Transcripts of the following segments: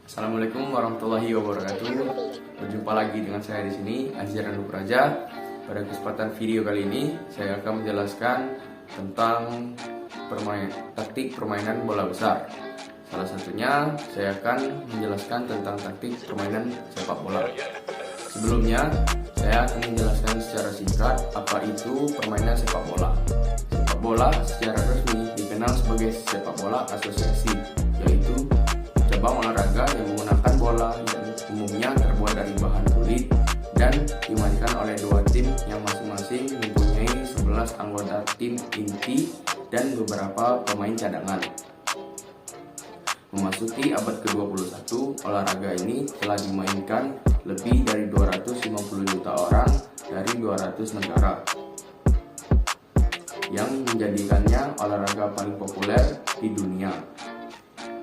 Assalamualaikum warahmatullahi wabarakatuh. Berjumpa lagi dengan saya di sini, Azhar Nupraja. Pada kesempatan video kali ini, saya akan menjelaskan tentang taktik permainan bola besar. Salah satunya, saya akan menjelaskan tentang taktik permainan sepak bola. Sebelumnya, saya akan menjelaskan secara singkat apa itu permainan sepak bola. Sepak bola secara resmi dikenal sebagai sepak bola asosiasi, yaitu cabang olahraga yang menggunakan bola yang umumnya terbuat dari bahan kulit dan dimainkan oleh dua tim yang masing-masing mempunyai 11 anggota tim inti dan beberapa pemain cadangan. Memasuki abad ke-21, olahraga ini telah dimainkan lebih dari 250 juta orang dari 200 negara, yang menjadikannya olahraga paling populer di dunia.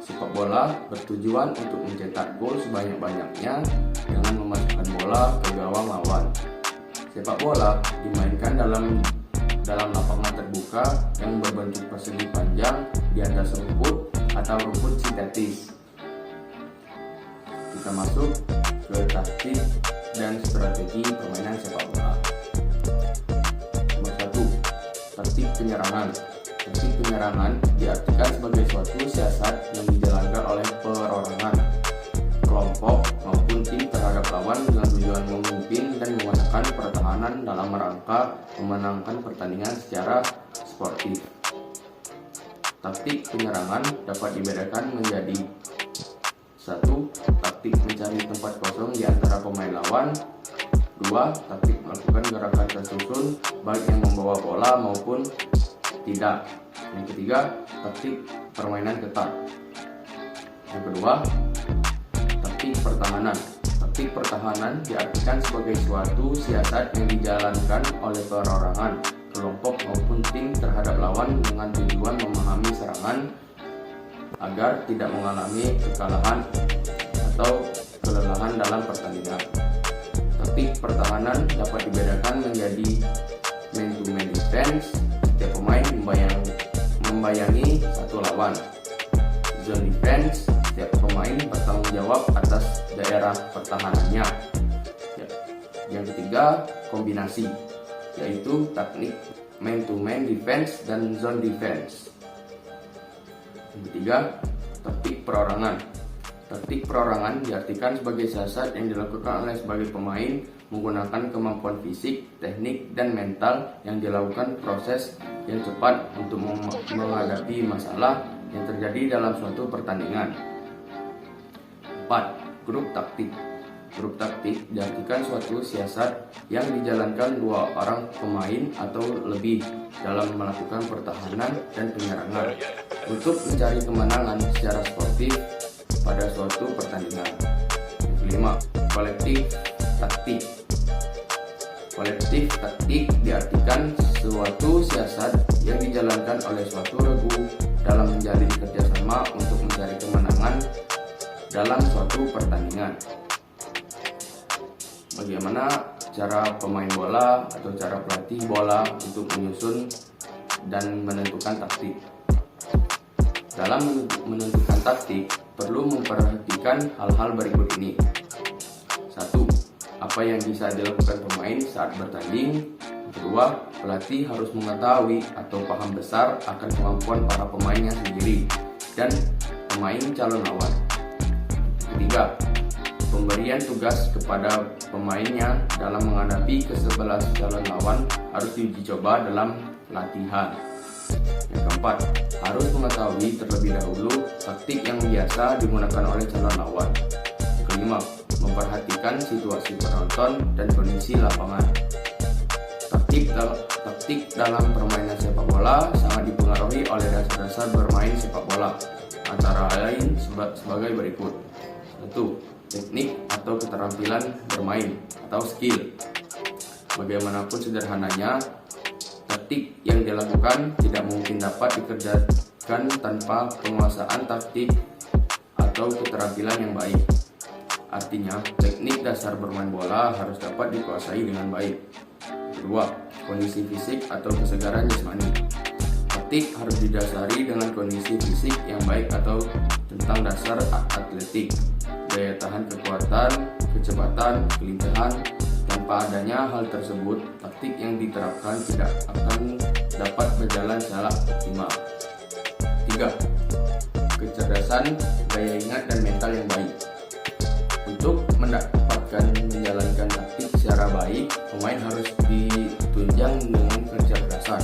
Sepak bola bertujuan untuk mencetak gol sebanyak-banyaknya dengan memasukkan bola ke gawang lawan. Sepak bola dimainkan dalam lapangan terbuka yang berbentuk persegi panjang di atas rumput atau rumput sintetis. Kita masuk ke taktik dan strategi permainan sepak bola. Nomor 1, taktik penyerangan. Taktik penyerangan diartikan sebagai suatu siasat yang dijalankan oleh perorangan, kelompok maupun tim terhadap lawan dengan tujuan memimpin dan memenangkan pertahanan dalam rangka memenangkan pertandingan secara sportif. Taktik penyerangan dapat dibedakan menjadi 1. Taktik mencari tempat kosong di antara pemain lawan. 2. Taktik melakukan gerakan tersusun baik yang membawa bola maupun tidak. Yang ketiga, taktik permainan ketat. Yang kedua, taktik pertahanan. Taktik pertahanan diartikan sebagai suatu siasat yang dijalankan oleh perorangan, kelompok maupun tim terhadap lawan dengan tujuan memahami serangan agar tidak mengalami kekalahan atau kelelahan dalam pertandingan. Taktik pertahanan dapat dibedakan menjadi man-to-man defense. Setiap pemain membayangi satu lawan. Zone defense, setiap pemain bertanggung jawab atas daerah pertahanannya. Yang ketiga, kombinasi, yaitu teknik man-to-man defense dan zone defense. Yang ketiga, taktik perorangan. Taktik perorangan diartikan sebagai siasat yang dilakukan oleh sebagai pemain menggunakan kemampuan fisik, teknik, dan mental yang dilakukan proses yang cepat untuk menghadapi masalah yang terjadi dalam suatu pertandingan. 4. Grup taktik. Grup taktik diartikan suatu siasat yang dijalankan dua orang pemain atau lebih dalam melakukan pertahanan dan penyerangan untuk mencari kemenangan secara sportif pada suatu pertandingan. Yang kelima, kolektif taktik. Kolektif taktik diartikan suatu siasat yang dijalankan oleh suatu regu dalam menjalin kerjasama untuk mencari kemenangan dalam suatu pertandingan. Bagaimana cara pemain bola atau cara pelatih bola untuk menyusun dan menentukan taktik? Dalam menentukan taktik, perlu memperhatikan hal-hal berikut ini. 1. Apa yang bisa dilakukan pemain saat bertanding. Kedua, pelatih harus mengetahui atau paham besar akan kemampuan para pemainnya sendiri dan pemain calon lawan. Ketiga, pemberian tugas kepada pemainnya dalam menghadapi ke-11 calon lawan harus diuji coba dalam latihan. Yang keempat, harus mengetahui terlebih dahulu taktik yang biasa digunakan oleh calon lawan. Kelima, memperhatikan situasi penonton dan kondisi lapangan. Taktik dalam permainan sepak bola sangat dipengaruhi oleh dasar-dasar bermain sepak bola, antara lain sebagai berikut. 1. Teknik atau keterampilan bermain atau skill. Bagaimanapun sederhananya, taktik yang dilakukan tidak mungkin dapat dikerjakan tanpa penguasaan taktik atau keterampilan yang baik. Artinya, teknik dasar bermain bola harus dapat dikuasai dengan baik. Kedua, kondisi fisik atau kesegaran jasmani. atletik harus didasari dengan kondisi fisik yang baik atau tentang dasar atletik, daya tahan kekuatan, kecepatan, kelincahan. Tanpa adanya hal tersebut, taktik yang diterapkan tidak akan dapat berjalan secara optimal. 3. Kecerdasan, daya ingat, dan mental yang baik. Untuk mendapatkan menjalankan taktik secara baik, pemain harus ditunjang dengan kecerdasan,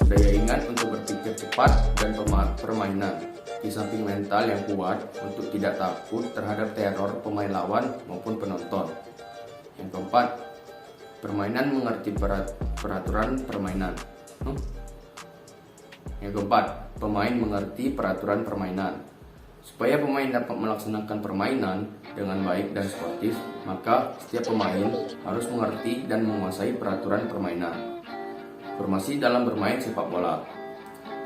daya ingat untuk berpikir cepat, dan permainan. Di samping mental yang kuat untuk tidak takut terhadap teror pemain lawan maupun penonton. Yang keempat, permainan mengerti peraturan permainan. Yang keempat, pemain mengerti peraturan permainan. Supaya pemain dapat melaksanakan permainan dengan baik dan sportif, maka setiap pemain harus mengerti dan menguasai peraturan permainan. Formasi dalam bermain sepak bola.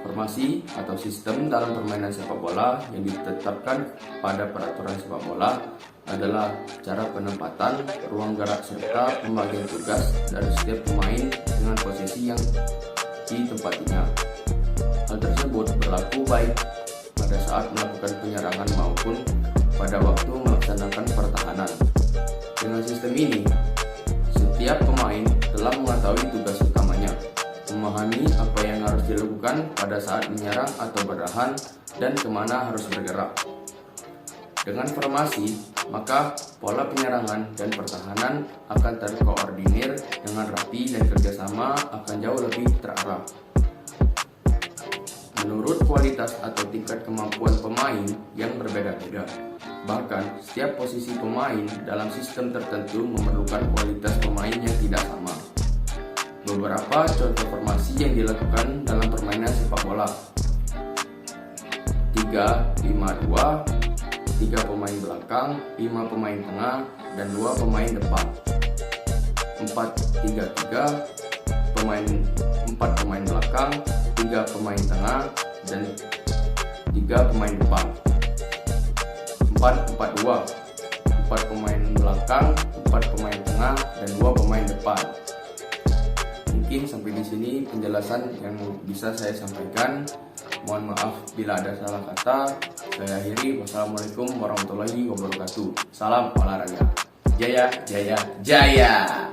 Formasi atau sistem dalam permainan sepak bola yang ditetapkan pada peraturan sepak bola adalah cara penempatan, ruang gerak serta pembagian tugas dari setiap pemain dengan posisi yang ditempatinya. Hal tersebut berlaku baik pada saat melakukan penyerangan maupun pada waktu melaksanakan pertahanan. Dengan sistem ini, setiap pemain telah mengetahui tugas utamanya, memahami apa yang harus dilakukan pada saat menyerang atau bertahan, dan kemana harus bergerak. Dengan formasi, maka pola penyerangan dan pertahanan akan terkoordinir dengan rapi dan kerjasama akan jauh lebih terarah. Menurut kualitas atau tingkat kemampuan pemain yang berbeda-beda. Bahkan, setiap posisi pemain dalam sistem tertentu memerlukan kualitas pemain yang tidak sama. Beberapa contoh formasi yang dilakukan dalam permainan sepak bola: 3-5-2, 3 pemain belakang, 5 pemain tengah, dan 2 pemain depan. 4-3-3, 4 pemain belakang, 3 pemain tengah, dan 3 pemain depan. 4-4-2, 4 pemain belakang, 4 pemain tengah, dan 2 pemain depan. Mungkin sampai di sini penjelasan yang bisa saya sampaikan. Mohon maaf bila ada salah kata. Saya akhiri. Wassalamualaikum warahmatullahi wabarakatuh. Salam olahraga. Jaya, jaya, jaya.